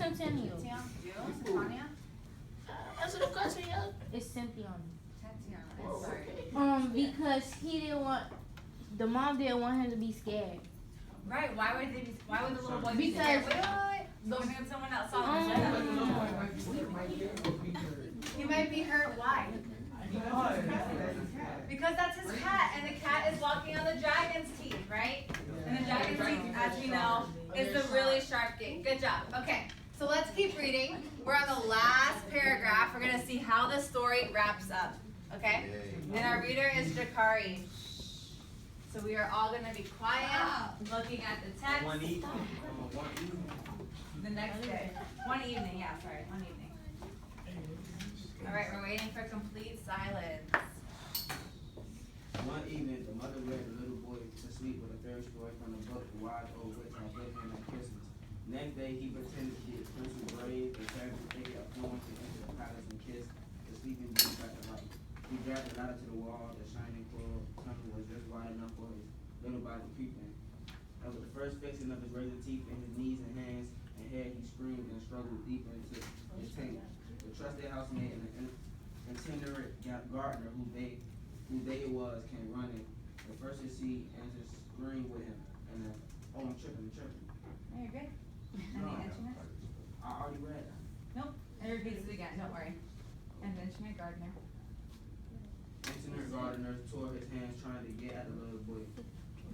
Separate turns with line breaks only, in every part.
Centennial?
You? Tanya?
Answer the question, yo.
It's Cynthia.
Tatiana. I'm sorry.
Because he didn't want, the mom didn't want him to be scared.
Right, why would the little boy be
Because-
scared? Wait. Someone else saw him. He might be hurt. Why? Because that's his cat, and the cat is walking on the dragon's teeth, right? And the dragon's teeth, as we know, is the really sharp gate. Good job. Okay, so let's keep reading. We're on the last paragraph. We're gonna see how the story wraps up. Okay? And our reader is Jakari. So we are all gonna be quiet, looking at the text.
One evening.
The next day. One evening, yeah, sorry, one evening. All right, we're waiting for complete silence.
One evening, the mother read the little boy to sleep with a fairy story from the book, The Wise Old Witch I gave him at Christmas. Next day, he pretended to be a prince of brave and carried the figure of Florence to enter the palace and kiss the sleeping beauty back to life. He dragged the ladder to the wall. The shining coral tunnel was just wide enough for his little body to creep in. And with the first fixing of his razor teeth in his knees and hands and head, he screamed and struggled deeper into his tangle. The trusted housemaid and the itinerant gardener who they it was came running. The first to see and to scream with him. And then, oh, I'm tripping.
No, you're good.
No,
Any instruments?
I already read that.
Nope. It repeats it again, don't worry. And the instrument gardener.
Itinerant gardener tore his hands trying to get at the little boy.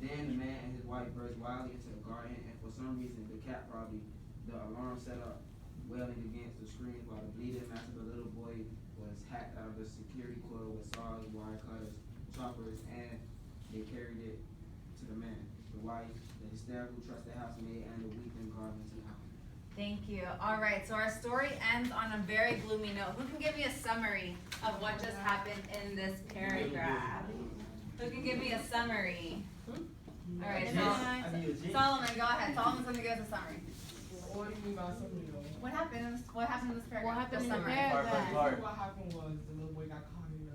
Then the man and his wife burst wildly into the garden, and for some reason, the cat probably, the alarm set up, wailing against the screen while the bleeding mass of the little boy was hacked out of the security coil with saws, wire cutters, choppers, and they carried it to the man, the wife, the hysterical trusted housemaid, and the weeping gardener to the house.
Thank you. All right, so our story ends on a very gloomy note. Who can give me a summary of what just happened in this paragraph? Who can give me a summary? All right, Solomon, go ahead. Solomon's gonna give us a summary.
What do you mean by summary?
What happened? What happened in this paragraph?
What happened in the
summary.
paragraph?
What happened was the little boy got caught in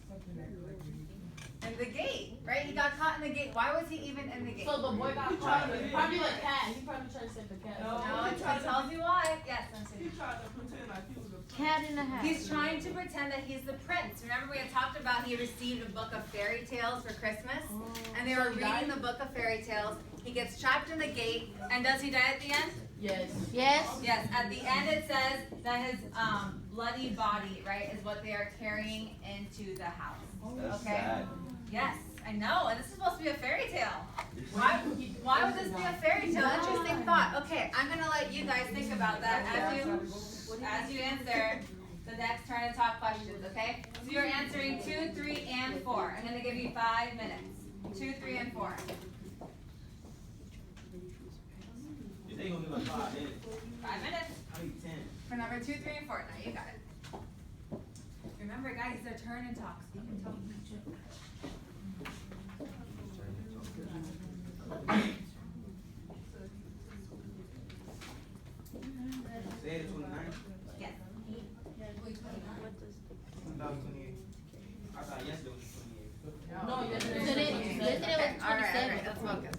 something that
In the gate, right? He got caught in the gate. Why was he even in the gate?
So the boy got caught. Probably like cat. He probably tried to save the cat.
No, it tells you why. Yes, I'm saying.
he tried to pretend like he was a
Cat in the hat.
He's trying to pretend that he's the prince. Remember we had talked about he received a book of fairy tales for Christmas? And they were reading the book of fairy tales. He gets trapped in the gate, and does he die at the end?
Yes.
Yes.
Yes, at the end it says that his bloody body, right, is what they are carrying into the house. Okay? Yes, I know, and this is supposed to be a fairy tale. Why would this be a fairy tale? Interesting thought. Okay, I'm gonna let you guys think about that as you answer the next turn to talk questions, okay? So you're answering 2, 3, and 4. I'm gonna give you 5 minutes. 2, 3, and 4.
You think gonna give us 5 minutes?
5 minutes.
I need 10.
For number 2, 3, and 4. Now you got it. Remember, guys, it's their turn to talk. Speak and talk.
Say it 29?
Yes.
2028. I thought yesterday was 28.
No, yesterday.
Yesterday was
All right,
27.
let's focus.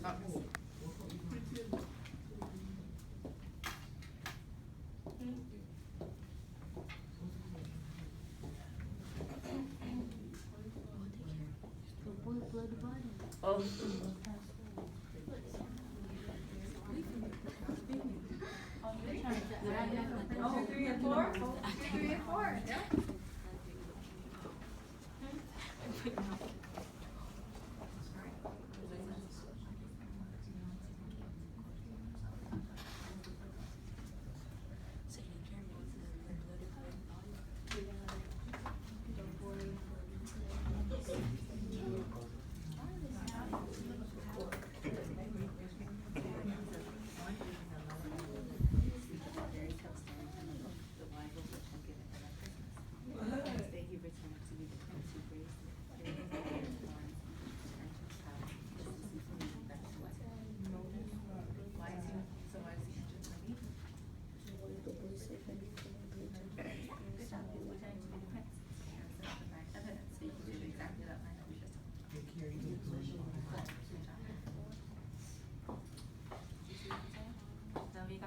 Oh.
2, 3, and 4? 2, 3, and 4. Yeah.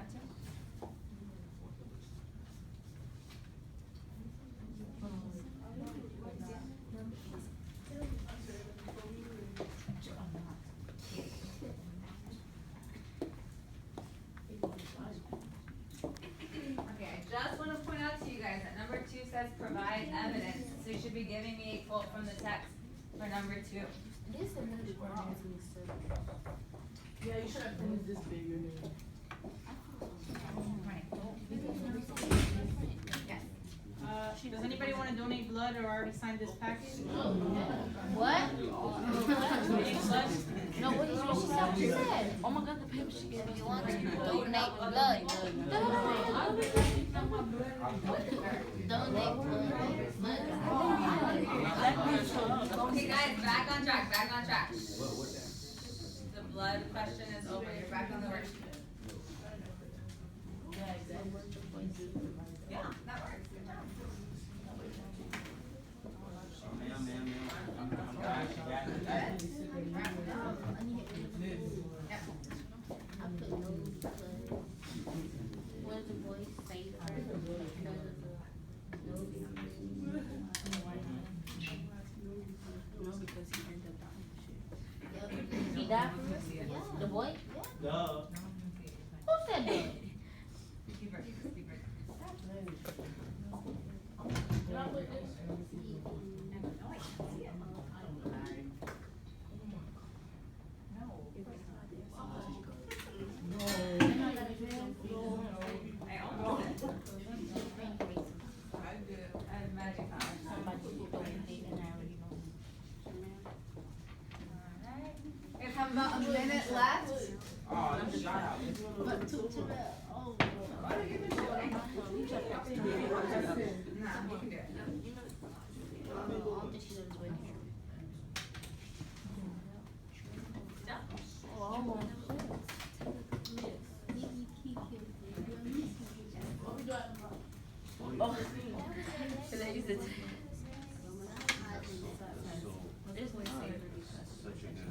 Gotcha. Okay, I just want to point out to you guys that number 2 says provide evidence. So you should be giving me a quote from the text for number 2.
This is wrong.
Yeah, you should have printed this bigger.
Right. Yes.
Does anybody want to donate blood or already signed this package?
What?
Donate blood?
No, what is what she said? What she said? Oh my God, the paper she gave me. You want to donate blood? Donate blood.
Okay, guys, back on track. Back on track. The blood question is over. You're back on the worksheet. Yeah, that works. Good job.
Ma'am. I'm glad she got it.
Yep.
I put no blood. What did the boy say first? Because of the no, because he ended up dying. He died from this? Yeah. The boy? Yeah.
Duh.
Who said that?
Keep working.
Can I put this?
We have about a minute left.
Oh, that's shot out.
But to the, oh.
Nah, you can do it.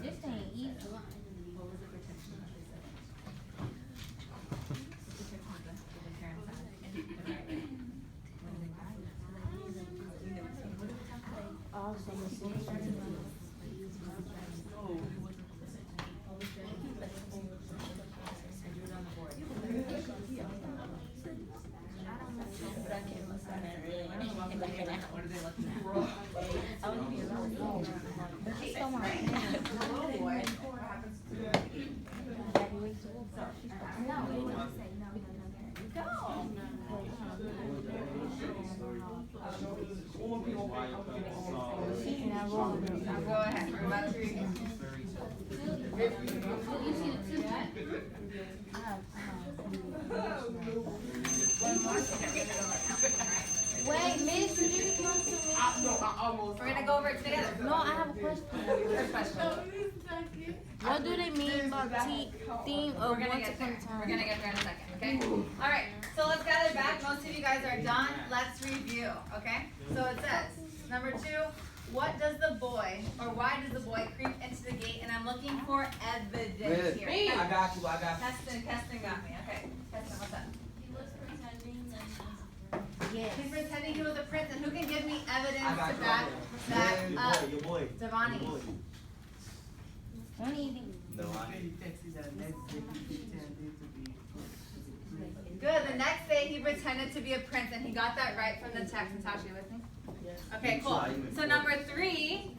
This ain't easy.
Go ahead. We're about to review.
Wait, Miss, did you come to me?
No, I almost.
We're gonna go over it together.
No, I have a question.
First question.
What do they mean by theme of
We're gonna
once
get
upon
there.
a time?
We're gonna get there in a second, okay? All right, so let's gather back. Most of you guys are done. Let's review, okay? So it says, number 2, what does the boy, or why does the boy creep into the gate? And I'm looking for evidence here.
I got you.
Keston got me, okay. Keston, what's up?
He was pretending that
Yes.
He's pretending he was a prince, and who can give me evidence
I got
to
you.
back up?
Your boy.
Devani.
Don't even.
No, I
Good, the next day he pretended to be a prince, and he got that right from the text. Natasha, you with me?
Yes.
Okay, cool. So number three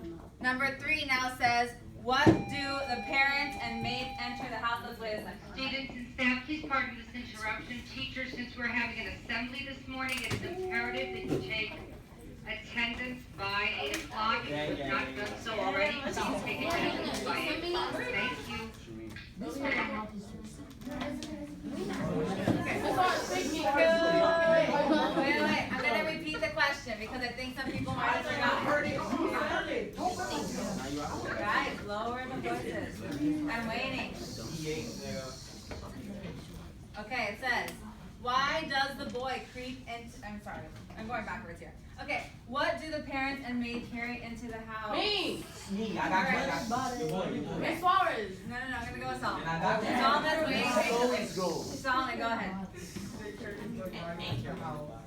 now says, what do the parents and maids enter the house? Let's wait a second.
Students and staff, please pardon this interruption. Teachers, since we're having an assembly this morning, it is imperative that you take attendance by 8 o'clock. If you have not done so already, please take attendance by 8 o'clock. Thank you.
Wait. I'm gonna repeat the question because I think some people might have forgotten. Guys, lower the voices. I'm waiting. Okay, it says, Why does the boy creep into, I'm sorry, I'm going backwards here. Okay, what do the parents and maid carry into the house?
Me.
I got you.
Okay.
As far as.
No, I'm gonna go with Solomon.
And I got you.
Solomon, wait.
Always go.
Solomon, go ahead.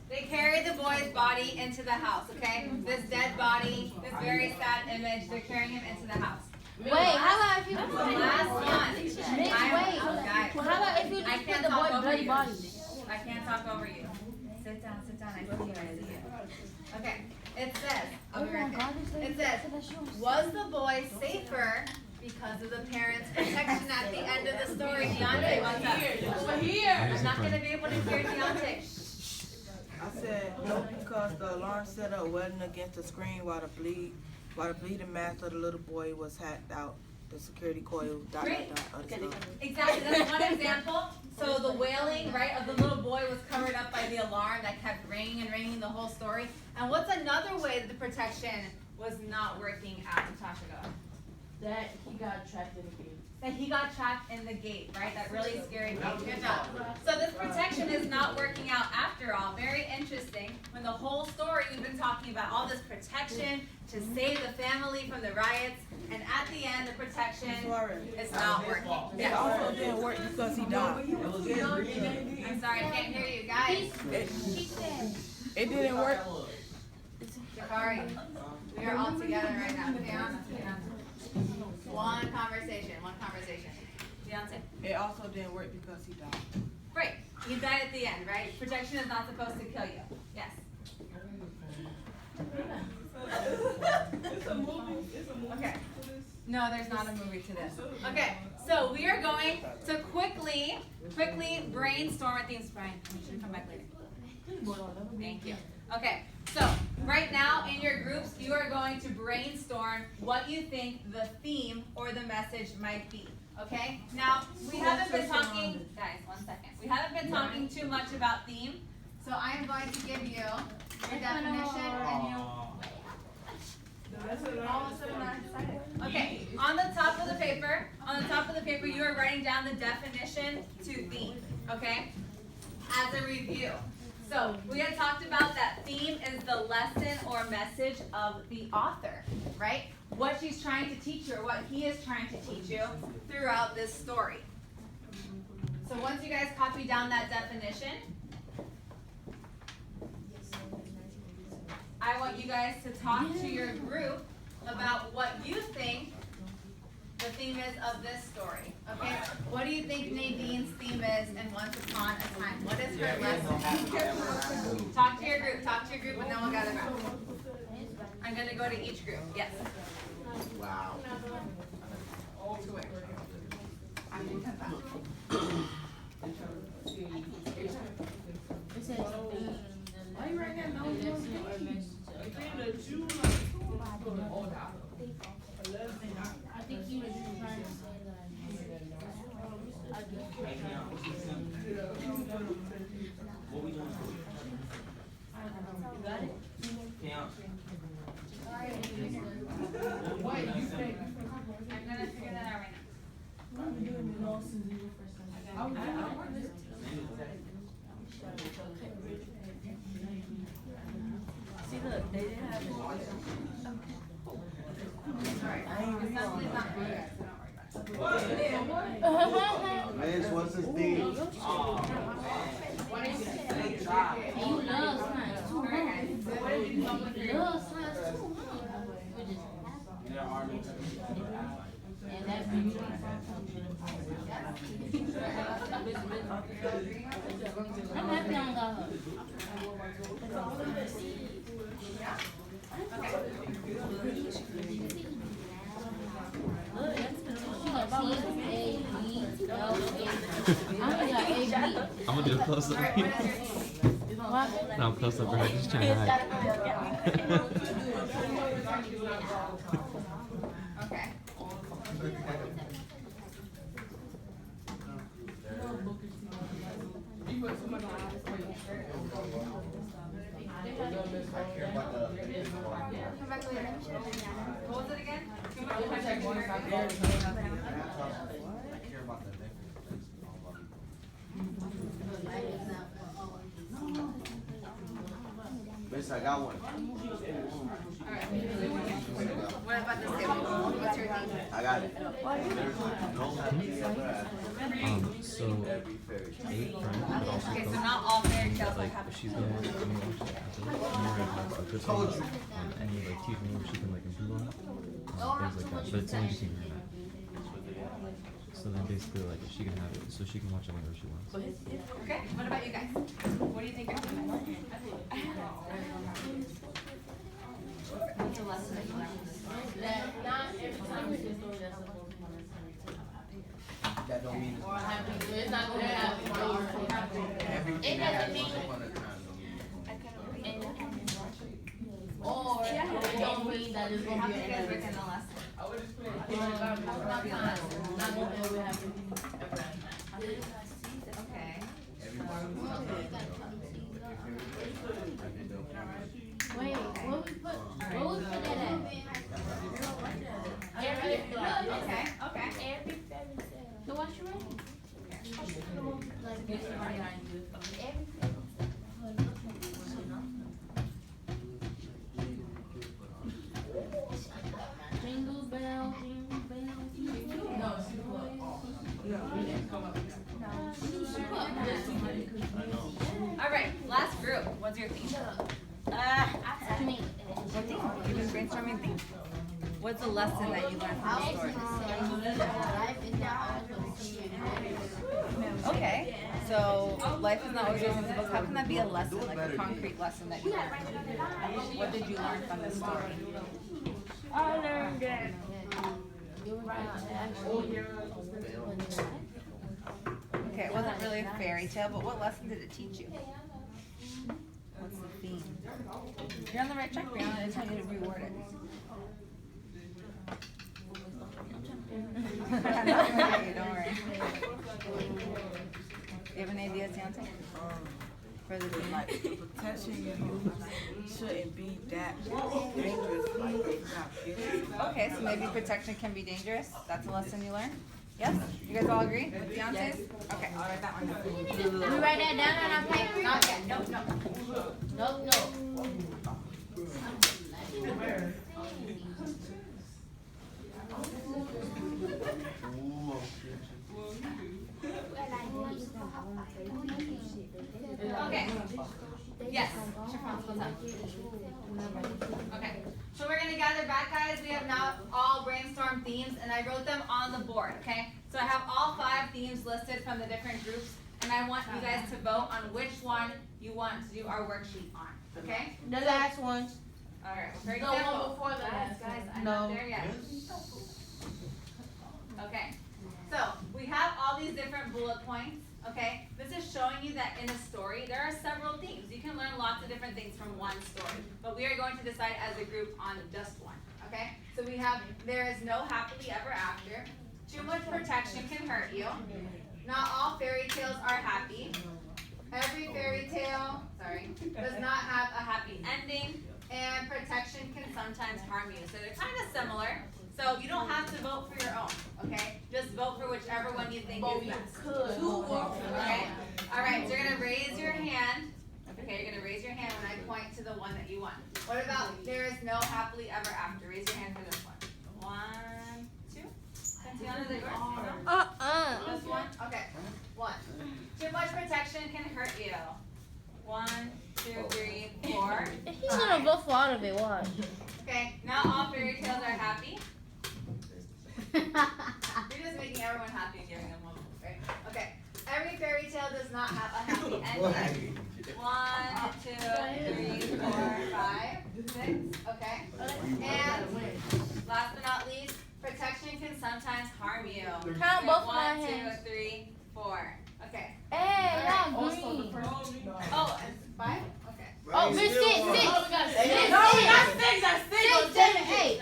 They carry the boy's body into the house, okay? This dead body, this very sad image, they're carrying him into the house.
Wait, how about if you
The
put
last one.
Mitch, wait.
Guys,
How about if you
I
just
can't
put the
talk
boy
over
bloody
you.
body?
I can't talk over you. Sit down, I see you. Okay, it says, I'll be right there. It says, was the boy safer because of the parents' protection at the end of the story? Deontay, what's up?
We're here.
I'm not gonna be able to hear Deontay.
I said no because the alarm set up wasn't against the screen while the bleeding mask of the little boy was hacked out. The security coil, other stuff.
Exactly, that's one example. So the wailing, right, of the little boy was covered up by the alarm that kept ringing and ringing the whole story. And what's another way that the protection was not working out? Natasha, go ahead.
That he got trapped in the gate.
That he got trapped in the gate, right? That really scary gate. Good job. So this protection is not working out after all. Very interesting. When the whole story we've been talking about all this protection to save the family from the riots, and at the end the protection is not working.
It also didn't work because he died.
I'm sorry, I can't hear you guys.
It didn't work.
Jakari, we are all together right now. Down. One conversation. Beyonce.
It also didn't work because he died.
Great. He died at the end, right? Protection is not supposed to kill you. Yes.
It's a movie.
Okay. No, there's not a movie to this. Okay, so we are going to quickly brainstorm at things. Brian, you should come back later. Thank you. Okay, so right now in your groups, you are going to brainstorm what you think the theme or the message might be. Okay? Now, we haven't been talking, guys, 1 second. We haven't been talking too much about theme, so I am going to give you your definition and you. All of a sudden I'm excited. Okay, on the top of the paper, you are writing down the definition to theme, okay? As a review. So, we had talked about that theme is the lesson or message of the author, right? What she's trying to teach you or what he is trying to teach you throughout this story. So once you guys copy down that definition, I want you guys to talk to your group about what you think the theme is of this story. Okay? What do you think Nadine's theme is in Once Upon a Time? What is her lesson? Talk to your group, and then we'll gather back. I'm going to go to each group. Yes.
Wow.
To where? I can come back.
It says
Why you writing that? No, you don't
I think he was trying to say
What we doing?
You got it?
Count.
I'm going to figure that out right now.
See, look, they didn't have it.
Assembly's not for you guys, so don't worry about it.
Miss, what's his theme?
And you love science too, huh? You love science too, huh?
There are no
And that brings me I'm happy I got her.
I'm gonna do a close up. No, close up, bro. Just trying to hide.
Okay. Come back later. What was it again? Come back later.
I care about the next things. I got one.
Alright. What about this table? What's your theme?
I got it. There's no happy ever after.
So
Every fairy tale.
8 friends, but also
Okay, so
comes,
not all fairy tales will
like
have
if she's gonna watch it after, and you're like a good thing, any like TV movie she can like improve on, things like that. But it's only between her and I. So then basically like she can have it, so she can watch it whenever she wants.
Okay, what about you guys? What do you think you're doing? What's a lesson that you learned from this story?
That not every time we do story that's supposed to be
That don't mean it's
or happy. It's not gonna happen.
everything that happens once upon a time.
Or it don't mean that it's
How
gonna
do
be
you guys
another.
reckon the lesson?
Not gonna ever happen.
Okay.
Wait, what we put that at?
Okay, okay.
So what's your rating? Jingle bell, jingle bell, jingle bell.
No, she
Alright, last group. What's your theme? What theme? You've been brainstorming theme? What's the lesson that you learned from the story? Okay, so life is not always roses and books. How can that be a lesson, like a concrete lesson that you learned? What did you learn from the story?
I learned that.
Okay, it wasn't really a fairy tale, but what lesson did it teach you? What's the theme? You're on the right track, Brianna. I just want you to reword it. Don't worry. You have any ideas, Deontay? For the theme?
Like the protection you use shouldn't be that dangerous. Like it's not good.
Okay, so maybe protection can be dangerous. That's a lesson you learned? Yes? You guys all agree with Deontay's? Okay, I'll write that one down.
We write that down on our paper?
Not yet. Nope, nope.
Nope, nope.
Okay. Yes. Okay. So we're gonna gather back, guys. We have now all brainstormed themes, and I wrote them on the board. Okay. So I have all 5 themes listed from the different groups, and I want you guys to vote on which one you want to do our worksheet on. Okay.
The last one.
All right. For
The
example,
one before the last
guys,
one.
I'm not there yet. Okay. So we have all these different bullet points. Okay, this is showing you that in a story, there are several themes. You can learn lots of different things from one story, but we are going to decide as a group on just one, okay? So we have, there is no happily ever after, too much protection can hurt you, not all fairy tales are happy, every fairy tale, does not have a happy ending, and protection can sometimes harm you. So they're kind of similar. So you don't have to vote for your own, okay? Just vote for whichever one you think is best. Okay? Alright, so you're gonna raise your hand. Okay, you're gonna raise your hand when I point to the one that you want. What about there is no happily ever after? Raise your hand for this one. 1, 2. Tatiana, is it yours? Just one? Okay. 1. Too much protection can hurt you. 1, 2, 3, 4.
He's gonna vote for all of it, watch.
Okay, not all fairy tales are happy. You're just making everyone happy and giving them one vote, right? Okay. Every fairy tale does not have a happy ending. 1, 2, 3, 4, 5, 6. Okay. And last but not least, protection can sometimes harm you.
Count both of my
1, 2,
hands.
3, 4. Okay.
Hey, y'all green.
Oh, and 5? Okay.
Oh, we're 6, 6.
No, we got 6. That's 6.
6, 7, 8.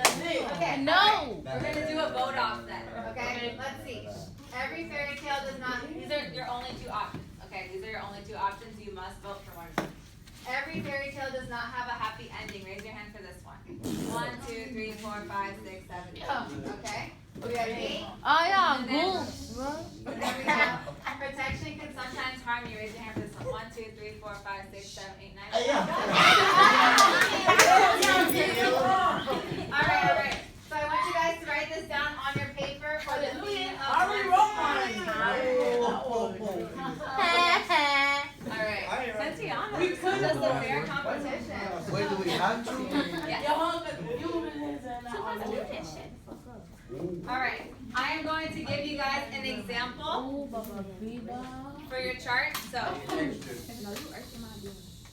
Okay.
No.
We're gonna do a vote off then. Okay. Let's see. Every fairy tale does not. These are your only 2 options. Okay. These are your only 2 options. You must vote for one. Every fairy tale does not have a happy ending. Raise your hand for this one. 1, 2, 3, 4, 5, 6, 7, 8. Okay. We have 8.
Oh, y'all
And then-
goofs, bro.
There we go. Protection can sometimes harm you. Raise your hand for this one. 1, 2, 3, 4, 5, 6, 7, 8, 9. is just a fair competition.
Wait, do we have to?
Yes.
Your husband, you and his and
Sometimes
I.
do that shit. Fuck up.
Alright, I am going to give you guys an example
Oh, Baba Biba.
for your chart. So,
No, you irking my business.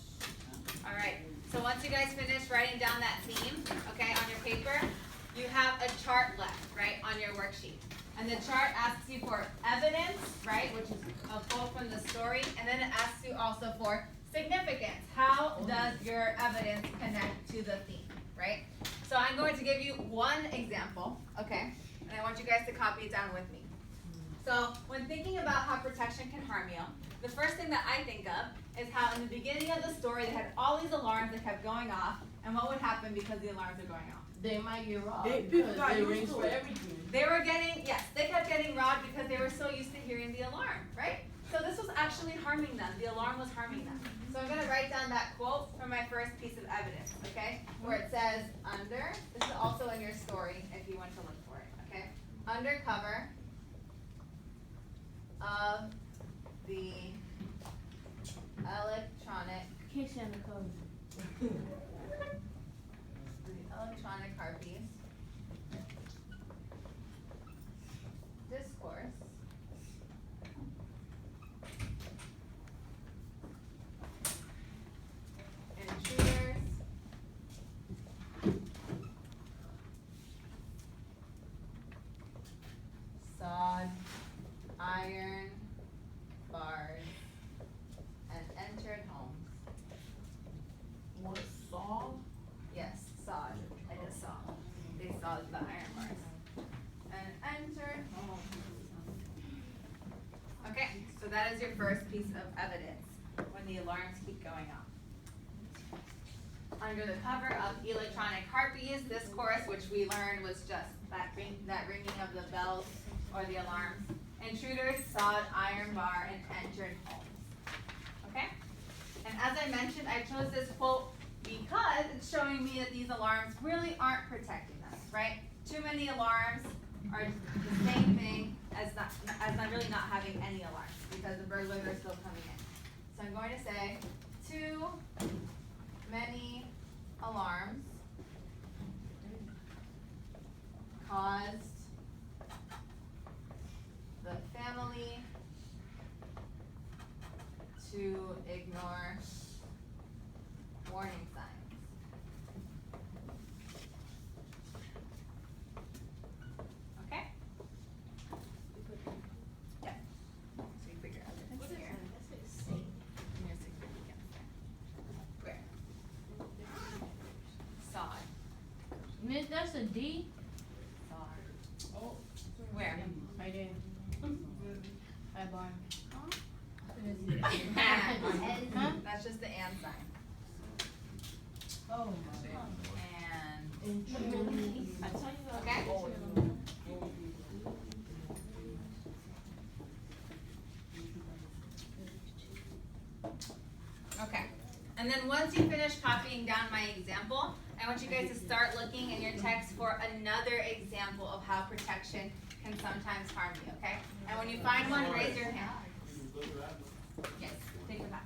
alright. So once you guys finish writing down that theme, okay, on your paper, you have a chart left, right, on your worksheet. And the chart asks you for evidence, right, which is a quote from the story, and then it asks you also for significance. How does your evidence connect to the theme, right? So I'm going to give you one example, okay, and I want you guys to copy it down with me. So when thinking about how protection can harm you, the first thing that I think of is how in the beginning of the story they had all these alarms that kept going off, and what would happen because the alarms are going off.
They might get robbed.
People got
they
used
ring
to
for
it.
everything.
They were getting, yes, they kept getting robbed because they were so used to hearing the alarm, right? So this was actually harming them. The alarm was harming them. So I'm going to write down that quote from my first piece of evidence, okay? Where it says under, this is also in your story if you want to look for it, okay? Under cover of the electronic,
Can't stand the code.
electronic harpies discourse intruders sawed iron bars and entered homes.
What song?
Yes, sawed, like a saw. They sawed the iron bars. And entered home. Okay, so that is your first piece of evidence when the alarms keep going off. Under the cover of electronic harpies, this chorus, which we learned was just that ringing of the bells or the alarms. Intruders sawed iron bar and entered homes. Okay? And as I mentioned, I chose this quote because it's showing me that these alarms really aren't protecting us, right? Too many alarms are the same thing as not really not having any alarms because the burglars are still coming in. So I'm going to say too many alarms caused the family to ignore warning signs. Okay? Yeah. So you figure out everything here. And your significance there. Where? Sod.
Miss, that's a D.
Sod. Oh. Where?
Right there. Hi, Barn.
And. That's just the and sign.
Oh
And.
I tell you
Okay? Okay. And then once you finish copying down my example, I want you guys to start looking in your text for another example of how protection can sometimes harm you, okay? And when you find one, raise your hand. Yes, take it back.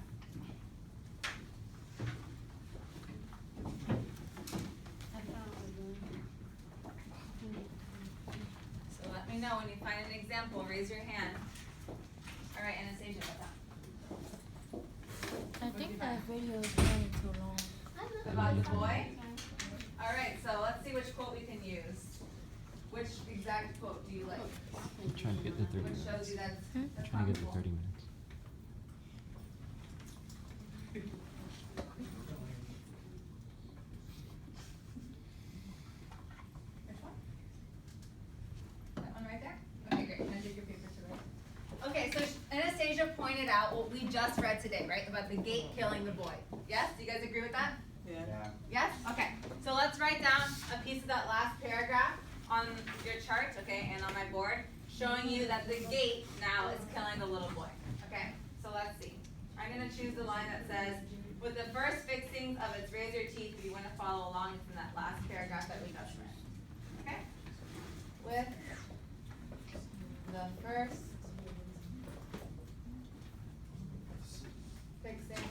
So let me know when you find an example, raise your hand. All right, Anastasia, what's up?
I think that video is running too long.
About the boy? All right, so let's see which quote we can use. Which exact quote do you like?
I'm trying to get to 30
Which
minutes.
shows you that's
I'm trying to get to
possible.
30 minutes.
Which one? That one right there? Okay, great. Can I take your paper to write? Okay, so Anastasia pointed out what we just read today, right? About the gate killing the boy. Yes? Do you guys agree with that?
Yeah.
Yes? Okay. So let's write down a piece of that last paragraph on your chart, okay, and on my board, showing you that the gate now is killing the little boy. Okay? So let's see. I'm going to choose the line that says, with the first fixings of its razor teeth, if you want to follow along from that last paragraph that we just read. Okay? With the first fixing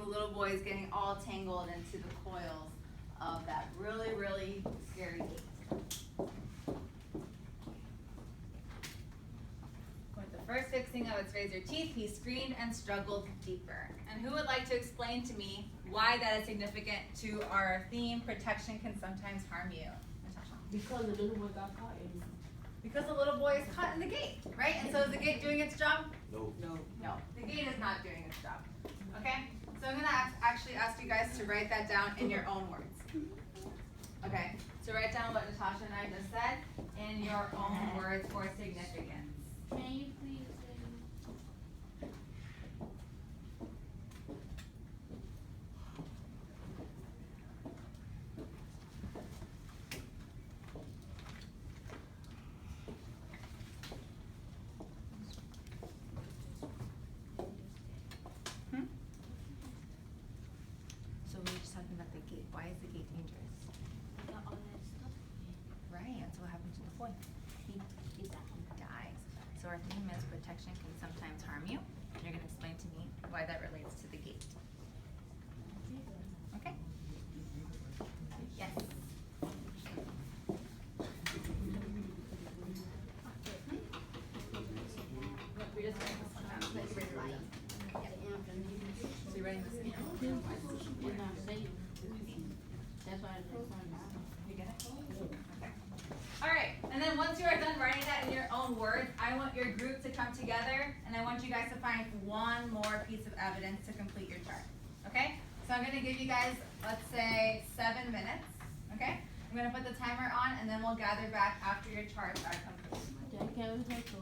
the little boy is getting all tangled into the coils of that really, really scary gate. With the first fixing of its razor teeth, he screamed and struggled deeper. And who would like to explain to me why that is significant to our theme, protection can sometimes harm you? Natasha.
Because the little boy got caught in.
Because the little boy is caught in the gate, right? And so is the gate doing its job?
No.
No, the gate is not doing its job. Okay? So I'm gonna actually ask you guys to write that down in your own words. Okay? So write down what Natasha and I just said in your own words for significance.
Can you please say?
So we were just talking about the gate. Why is the gate dangerous?
Got all that stuff.
Right, and so what happens to the boy?
He
Dies. So our theme is protection can sometimes harm you. You're gonna explain to me why that relates to the gate. Okay? Yes. We're just writing this one down. So you're writing So you're writing this down.
We're not safe. That's why it's on now.
You get it? Okay. All right, and then once you are done writing that in your own words, I want your group to come together, and I want you guys to find one more piece of evidence to complete your chart. Okay? So I'm gonna give you guys, let's say, 7 minutes. Okay? I'm gonna put the timer on, and then we'll gather back after your charts are complete.
Jack, can we take a